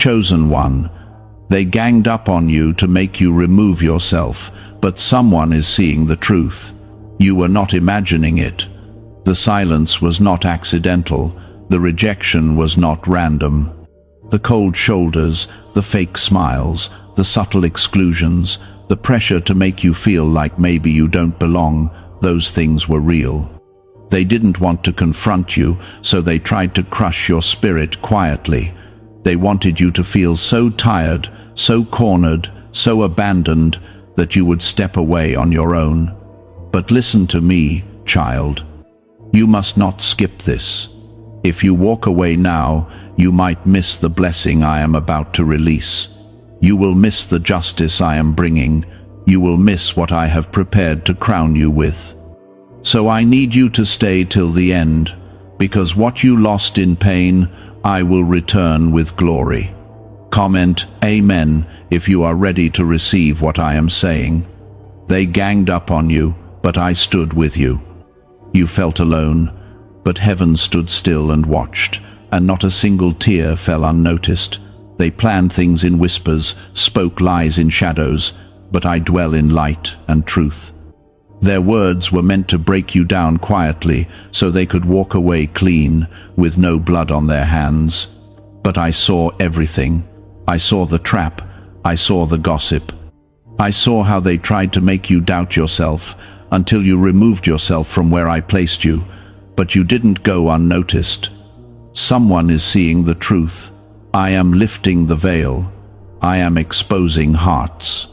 Chosen one. They ganged up on you to make you remove yourself, but someone is seeing the truth. You were not imagining it. The silence was not accidental. The rejection was not random. The cold shoulders, the fake smiles, the subtle exclusions, the pressure to make you feel like maybe you don't belong, those things were real. They didn't want to confront you, so they tried to crush your spirit quietly. They wanted you to feel so tired, so cornered, so abandoned, that you would step away on your own. But listen to me, child. You must not skip this. If you walk away now, you might miss the blessing I am about to release. You will miss the justice I am bringing. You will miss what I have prepared to crown you with. So I need you to stay till the end, because what you lost in pain, I will return with glory. Comment Amen if you are ready to receive what I am saying. They ganged up on you, but I stood with you. You felt alone, but heaven stood still and watched, and not a single tear fell unnoticed. They planned things in whispers, spoke lies in shadows, but I dwell in light and truth. Their words were meant to break you down quietly, so they could walk away clean, with no blood on their hands. But I saw everything. I saw the trap. I saw the gossip. I saw how they tried to make you doubt yourself, until you removed yourself from where I placed you. But you didn't go unnoticed. Someone is seeing the truth. I am lifting the veil. I am exposing hearts.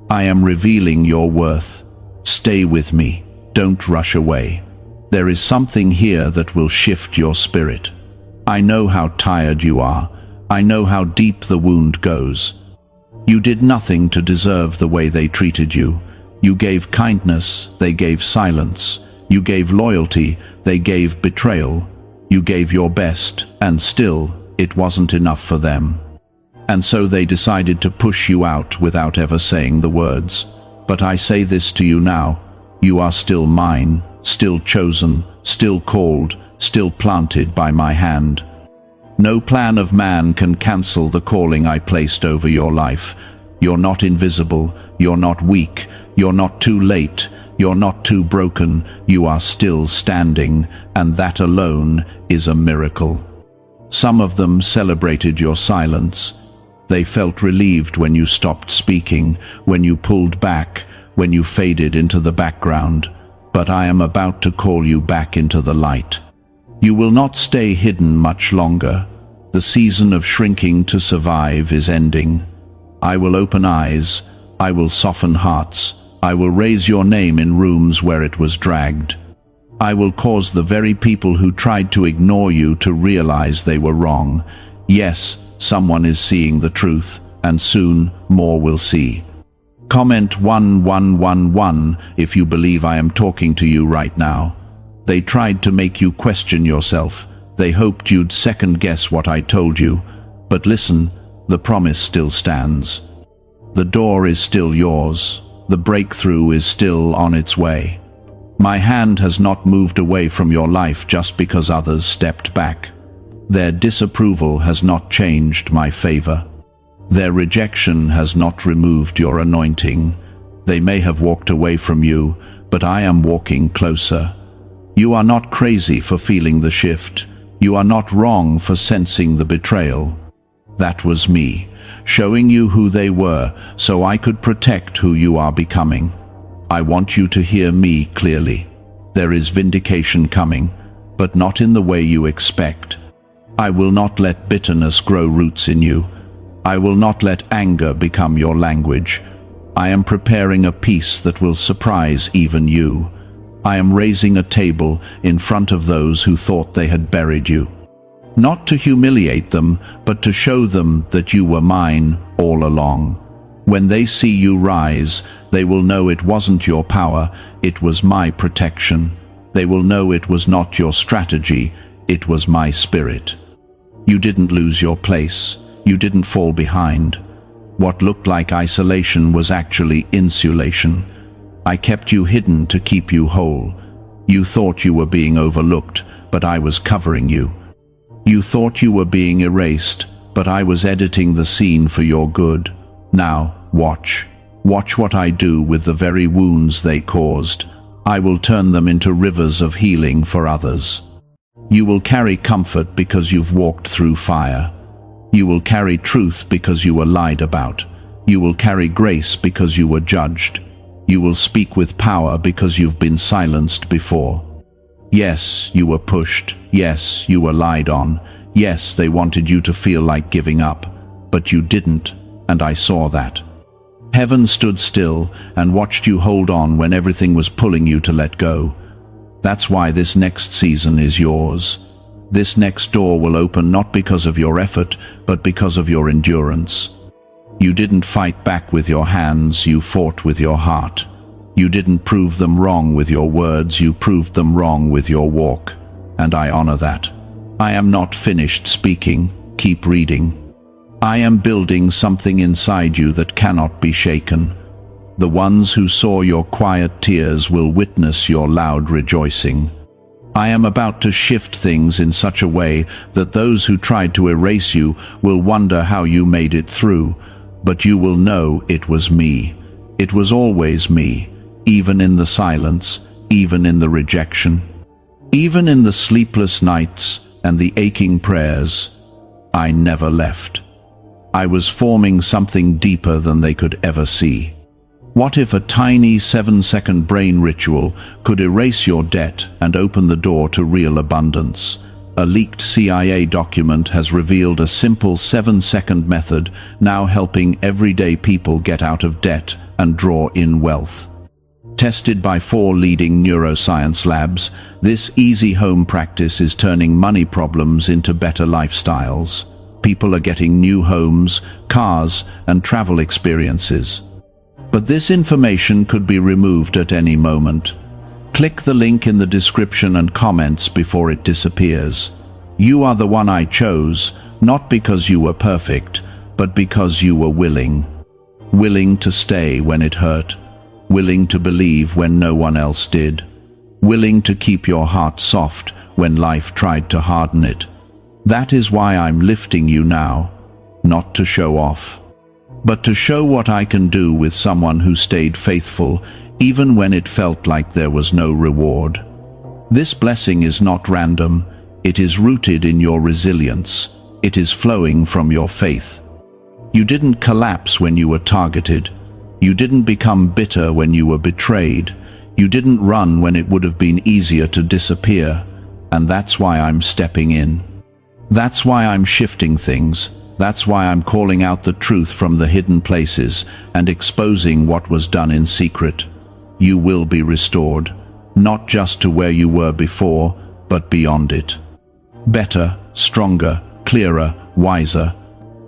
I am revealing your worth. Stay with me. Don't rush away. There is something here that will shift your spirit. I know how tired you are. I know how deep the wound goes. You did nothing to deserve the way they treated you. You gave kindness, they gave silence. You gave loyalty, they gave betrayal. You gave your best, and still, it wasn't enough for them. And so they decided to push you out without ever saying the words. But I say this to you now, you are still mine, still chosen, still called, still planted by my hand. No plan of man can cancel the calling I placed over your life. You're not invisible, you're not weak, you're not too late, you're not too broken, you are still standing, and that alone is a miracle. Some of them celebrated your silence. They felt relieved when you stopped speaking, when you pulled back, when you faded into the background. But I am about to call you back into the light. You will not stay hidden much longer. The season of shrinking to survive is ending. I will open eyes. I will soften hearts. I will raise your name in rooms where it was dragged. I will cause the very people who tried to ignore you to realize they were wrong. Yes, someone is seeing the truth, and soon more will see. Comment 1111 if you believe I am talking to you right now. They tried to make you question yourself. They hoped you'd second-guess what I told you. But listen, the promise still stands. The door is still yours. The breakthrough is still on its way. My hand has not moved away from your life just because others stepped back. Their disapproval has not changed my favor. Their rejection has not removed your anointing. They may have walked away from you, but I am walking closer. You are not crazy for feeling the shift. You are not wrong for sensing the betrayal. That was me, showing you who they were, so I could protect who you are becoming. I want you to hear me clearly. There is vindication coming, but not in the way you expect. I will not let bitterness grow roots in you. I will not let anger become your language. I am preparing a peace that will surprise even you. I am raising a table in front of those who thought they had buried you. Not to humiliate them, but to show them that you were mine all along. When they see you rise, they will know it wasn't your power, it was my protection. They will know it was not your strategy, it was my spirit. You didn't lose your place. You didn't fall behind. What looked like isolation was actually insulation. I kept you hidden to keep you whole. You thought you were being overlooked, but I was covering you. You thought you were being erased, but I was editing the scene for your good. Now, watch. Watch what I do with the very wounds they caused. I will turn them into rivers of healing for others. You will carry comfort because you've walked through fire. You will carry truth because you were lied about. You will carry grace because you were judged. You will speak with power because you've been silenced before. Yes, you were pushed. Yes, you were lied on. Yes, they wanted you to feel like giving up. But you didn't, and I saw that. Heaven stood still and watched you hold on when everything was pulling you to let go. That's why this next season is yours. This next door will open not because of your effort, but because of your endurance. You didn't fight back with your hands, you fought with your heart. You didn't prove them wrong with your words, you proved them wrong with your walk. And I honor that. I am not finished speaking. Keep reading. I am building something inside you that cannot be shaken. The ones who saw your quiet tears will witness your loud rejoicing. I am about to shift things in such a way that those who tried to erase you will wonder how you made it through, but you will know it was me. It was always me, even in the silence, even in the rejection, even in the sleepless nights and the aching prayers. I never left. I was forming something deeper than they could ever see. What if a tiny 7-second brain ritual could erase your debt and open the door to real abundance? A leaked CIA document has revealed a simple 7-second method now helping everyday people get out of debt and draw in wealth. Tested by 4 leading neuroscience labs, this easy home practice is turning money problems into better lifestyles. People are getting new homes, cars, and travel experiences. But this information could be removed at any moment. Click the link in the description and comments before it disappears. You are the one I chose, not because you were perfect, but because you were willing. Willing to stay when it hurt. Willing to believe when no one else did. Willing to keep your heart soft when life tried to harden it. That is why I'm lifting you now, not to show off, but to show what I can do with someone who stayed faithful even when it felt like there was no reward. This blessing is not random, it is rooted in your resilience, it is flowing from your faith. You didn't collapse when you were targeted, you didn't become bitter when you were betrayed, you didn't run when it would have been easier to disappear, and that's why I'm stepping in. That's why I'm shifting things. That's why I'm calling out the truth from the hidden places and exposing what was done in secret. You will be restored, not just to where you were before, but beyond it. Better, stronger, clearer, wiser.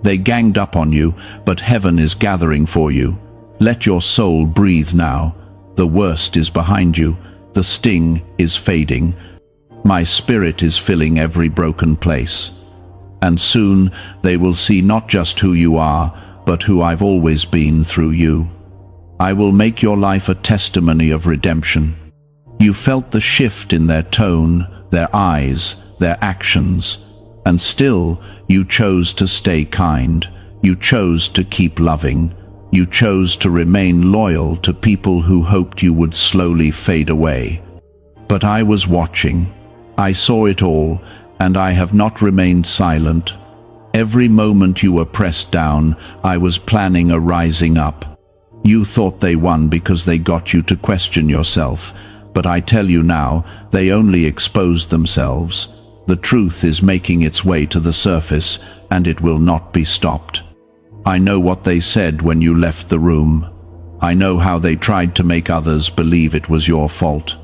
They ganged up on you, but heaven is gathering for you. Let your soul breathe now. The worst is behind you. The sting is fading. My spirit is filling every broken place. And soon they will see not just who you are, but who I've always been through you. I will make your life a testimony of redemption. You felt the shift in their tone, their eyes, their actions, and still you chose to stay kind. You chose to keep loving. You chose to remain loyal to people who hoped you would slowly fade away. But I was watching. I saw it all, and I have not remained silent. Every moment you were pressed down, I was planning a rising up. You thought they won because they got you to question yourself, but I tell you now, they only exposed themselves. The truth is making its way to the surface, and it will not be stopped. I know what they said when you left the room. I know how they tried to make others believe it was your fault.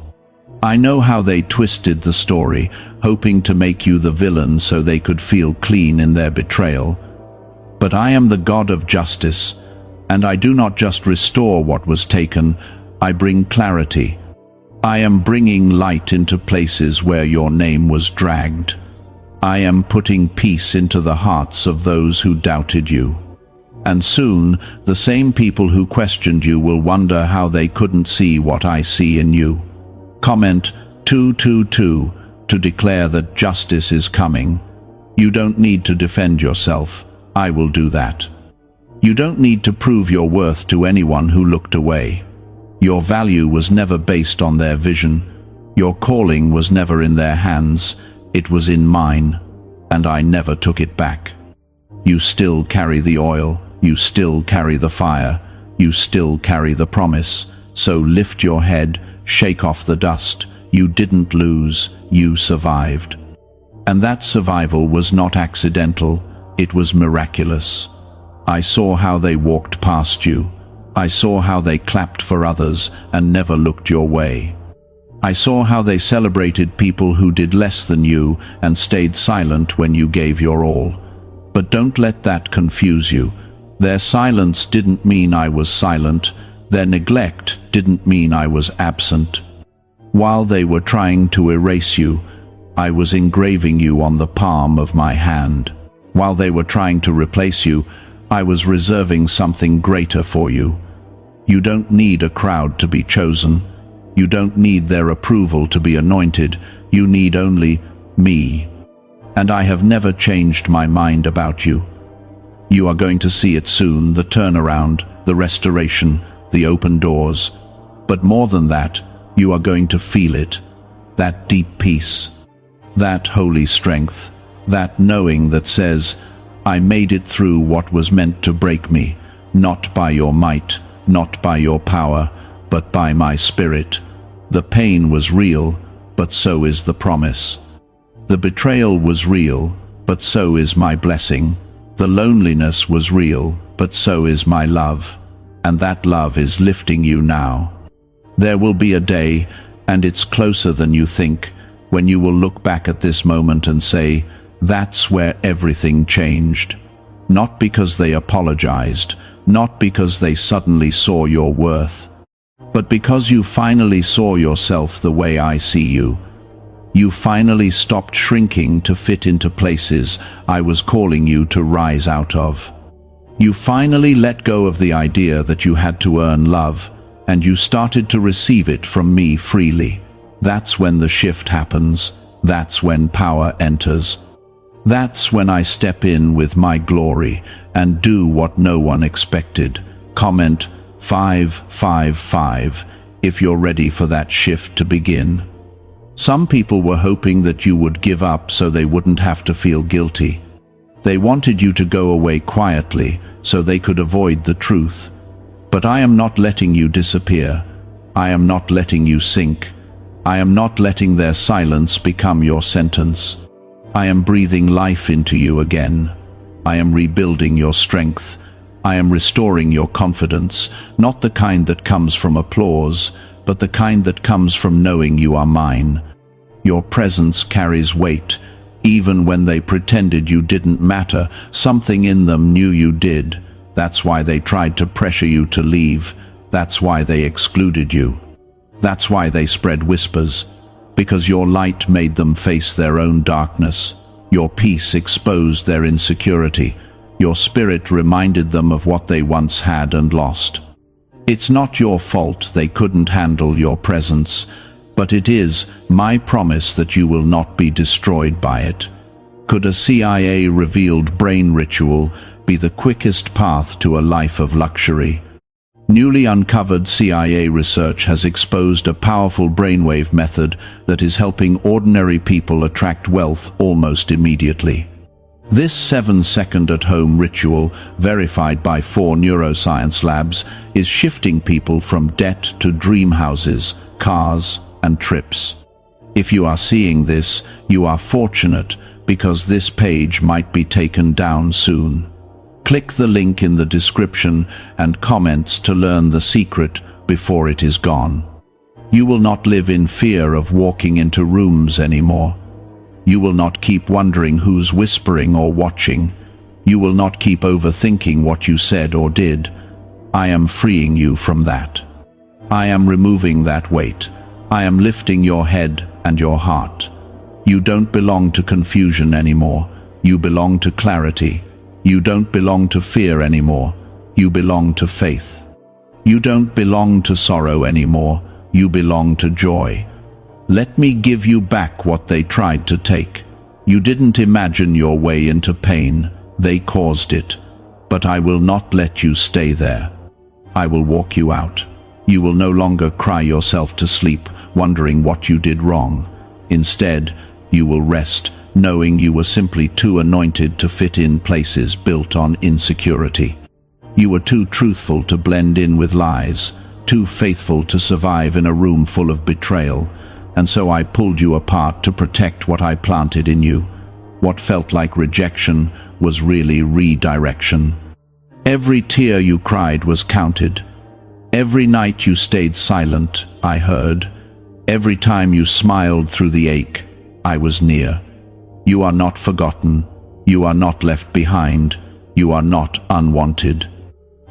I know how they twisted the story, hoping to make you the villain so they could feel clean in their betrayal. But I am the God of justice, and I do not just restore what was taken, I bring clarity. I am bringing light into places where your name was dragged. I am putting peace into the hearts of those who doubted you. And soon, the same people who questioned you will wonder how they couldn't see what I see in you. Comment 222 to declare that justice is coming. You don't need to defend yourself. I will do that. You don't need to prove your worth to anyone who looked away. Your value was never based on their vision. Your calling was never in their hands. It was in mine, and I never took it back. You still carry the oil. You still carry the fire. You still carry the promise. So lift your head, shake off the dust. You didn't lose. You survived. And that survival was not accidental. It was miraculous. I saw how they walked past you. I saw how they clapped for others and never looked your way. I saw how they celebrated people who did less than you and stayed silent when you gave your all. But don't let that confuse you. Their silence didn't mean I was silent. Their neglect didn't mean I was absent. While they were trying to erase you, I was engraving you on the palm of my hand. While they were trying to replace you, I was reserving something greater for you. You don't need a crowd to be chosen. You don't need their approval to be anointed. You need only me. And I have never changed my mind about you. You are going to see it soon, the turnaround, the restoration, the open doors. But more than that, you are going to feel it. That deep peace. That holy strength. That knowing that says, I made it through what was meant to break me, not by your might, not by your power, but by my spirit. The pain was real, but so is the promise. The betrayal was real, but so is my blessing. The loneliness was real, but so is my love. And that love is lifting you now. There will be a day, and it's closer than you think, when you will look back at this moment and say, that's where everything changed. Not because they apologized, not because they suddenly saw your worth, but because you finally saw yourself the way I see you. You finally stopped shrinking to fit into places I was calling you to rise out of. You finally let go of the idea that you had to earn love, and you started to receive it from me freely. That's when the shift happens. That's when power enters. That's when I step in with my glory and do what no one expected. Comment 555 if you're ready for that shift to begin. Some people were hoping that you would give up so they wouldn't have to feel guilty. They wanted you to go away quietly so they could avoid the truth. But I am not letting you disappear. I am not letting you sink. I am not letting their silence become your sentence. I am breathing life into you again. I am rebuilding your strength. I am restoring your confidence, not the kind that comes from applause, but the kind that comes from knowing you are mine. Your presence carries weight. Even when they pretended you didn't matter, something in them knew you did. That's why they tried to pressure you to leave. That's why they excluded you. That's why they spread whispers. Because your light made them face their own darkness. Your peace exposed their insecurity. Your spirit reminded them of what they once had and lost. It's not your fault they couldn't handle your presence, but it is my promise that you will not be destroyed by it. Could a CIA-revealed brain ritual be the quickest path to a life of luxury? Newly uncovered CIA research has exposed a powerful brainwave method that is helping ordinary people attract wealth almost immediately. This 7-second at-home ritual, verified by 4 neuroscience labs, is shifting people from debt to dream houses, cars, and trips. If you are seeing this, you are fortunate, because this page might be taken down soon. Click the link in the description and comments to learn the secret before it is gone. You will not live in fear of walking into rooms anymore. You will not keep wondering who's whispering or watching. You will not keep overthinking what you said or did. I am freeing you from that. I am removing that weight. I am lifting your head and your heart. You don't belong to confusion anymore. You belong to clarity. You don't belong to fear anymore. You belong to faith. You don't belong to sorrow anymore. You belong to joy. Let me give you back what they tried to take. You didn't imagine your way into pain. They caused it. But I will not let you stay there. I will walk you out. You will no longer cry yourself to sleep, wondering what you did wrong. Instead, you will rest, knowing you were simply too anointed to fit in places built on insecurity. You were too truthful to blend in with lies, too faithful to survive in a room full of betrayal, and so I pulled you apart to protect what I planted in you. What felt like rejection was really redirection. Every tear you cried was counted. Every night you stayed silent, I heard. Every time you smiled through the ache, I was near. You are not forgotten. You are not left behind. You are not unwanted.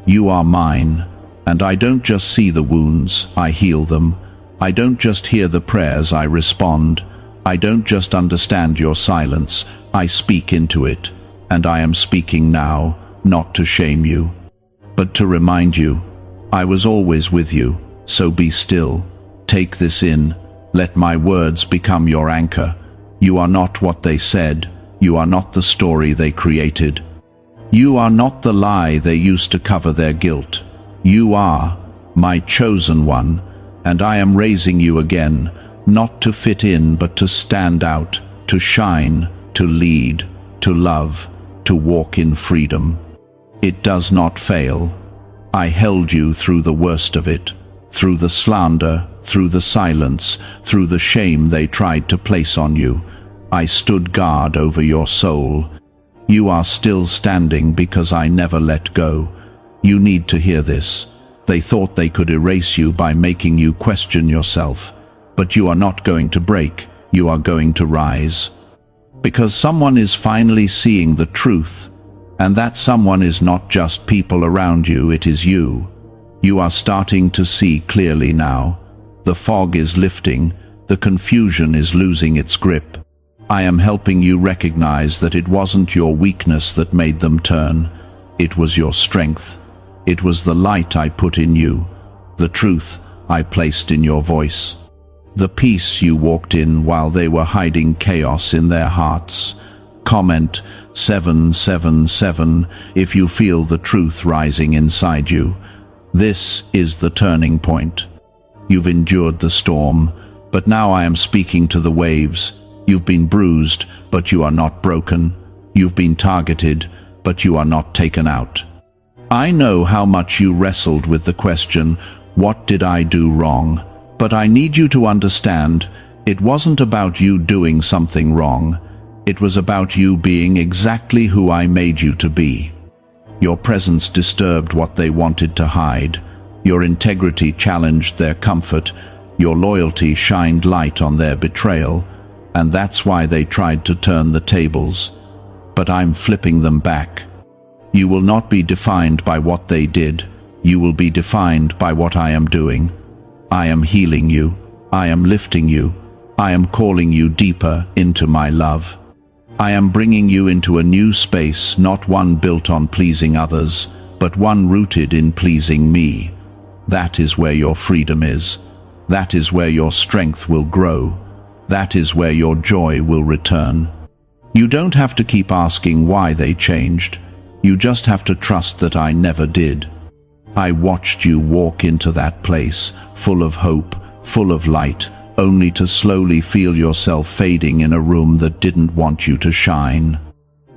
You are mine, and I don't just see the wounds, I heal them. I don't just hear the prayers, I respond. I don't just understand your silence, I speak into it. And I am speaking now, not to shame you, but to remind you, I was always with you, so be still. Take this in. Let my words become your anchor. You are not what they said. You are not the story they created. You are not the lie they used to cover their guilt. You are my chosen one, and I am raising you again, not to fit in but to stand out, to shine, to lead, to love, to walk in freedom. It does not fail. I held you through the worst of it, through the slander, through the silence, through the shame they tried to place on you. I stood guard over your soul. You are still standing because I never let go. You need to hear this. They thought they could erase you by making you question yourself. But you are not going to break. You are going to rise. Because someone is finally seeing the truth. And that someone is not just people around you, it is you. You are starting to see clearly now. The fog is lifting, the confusion is losing its grip. I am helping you recognize that it wasn't your weakness that made them turn. It was your strength. It was the light I put in you, the truth I placed in your voice, the peace you walked in while they were hiding chaos in their hearts. Comment 777 if you feel the truth rising inside you. This is the turning point. You've endured the storm, but now I am speaking to the waves. You've been bruised, but you are not broken. You've been targeted, but you are not taken out. I know how much you wrestled with the question, what did I do wrong? But I need you to understand, it wasn't about you doing something wrong. It was about you being exactly who I made you to be. Your presence disturbed what they wanted to hide. Your integrity challenged their comfort. Your loyalty shined light on their betrayal. And that's why they tried to turn the tables. But I'm flipping them back. You will not be defined by what they did. You will be defined by what I am doing. I am healing you. I am lifting you. I am calling you deeper into my love. I am bringing you into a new space, not one built on pleasing others, but one rooted in pleasing me. That is where your freedom is. That is where your strength will grow. That is where your joy will return. You don't have to keep asking why they changed. You just have to trust that I never did. I watched you walk into that place, full of hope, full of light, only to slowly feel yourself fading in a room that didn't want you to shine.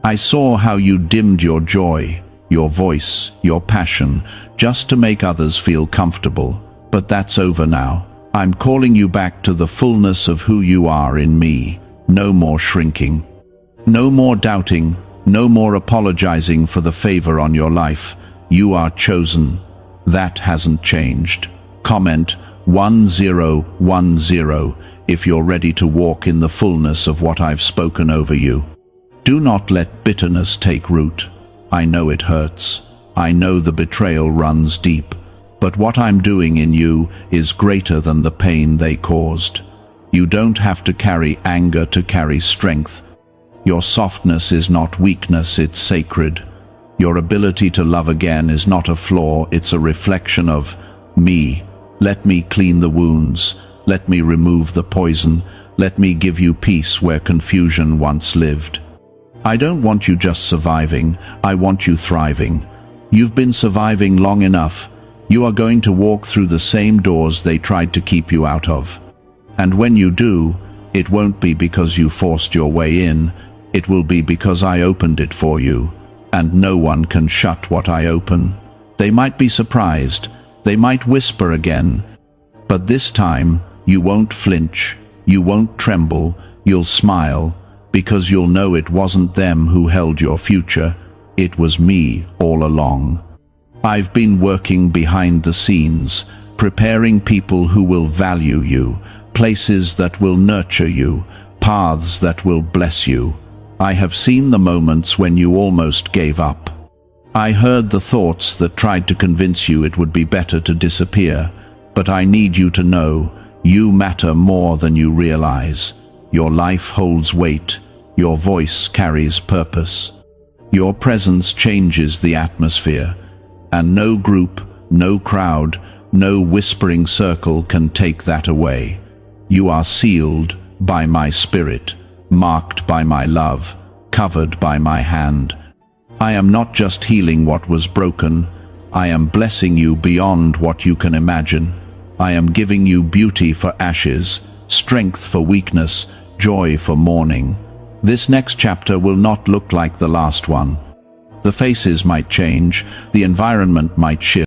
I saw how you dimmed your joy, your voice, your passion, just to make others feel comfortable. But that's over now. I'm calling you back to the fullness of who you are in me. No more shrinking. No more doubting. No more apologizing for the favor on your life. You are chosen. That hasn't changed. Comment 1010 if you're ready to walk in the fullness of what I've spoken over you. Do not let bitterness take root. I know it hurts. I know the betrayal runs deep. But what I'm doing in you is greater than the pain they caused. You don't have to carry anger to carry strength. Your softness is not weakness, it's sacred. Your ability to love again is not a flaw, it's a reflection of me. Let me clean the wounds. Let me remove the poison. Let me give you peace where confusion once lived. I don't want you just surviving, I want you thriving. You've been surviving long enough. You are going to walk through the same doors they tried to keep you out of. And when you do, it won't be because you forced your way in, it will be because I opened it for you. And no one can shut what I open. They might be surprised, they might whisper again, but this time you won't flinch, you won't tremble, you'll smile, because you'll know it wasn't them who held your future, it was me all along. I've been working behind the scenes, preparing people who will value you, places that will nurture you, paths that will bless you. I have seen the moments when you almost gave up. I heard the thoughts that tried to convince you it would be better to disappear, but I need you to know, you matter more than you realize. Your life holds weight, your voice carries purpose. Your presence changes the atmosphere, and no group, no crowd, no whispering circle can take that away. You are sealed by my spirit, marked by my love, covered by my hand. I am not just healing what was broken, I am blessing you beyond what you can imagine. I am giving you beauty for ashes, strength for weakness, joy for mourning. This next chapter will not look like the last one. The faces might change, the environment might shift,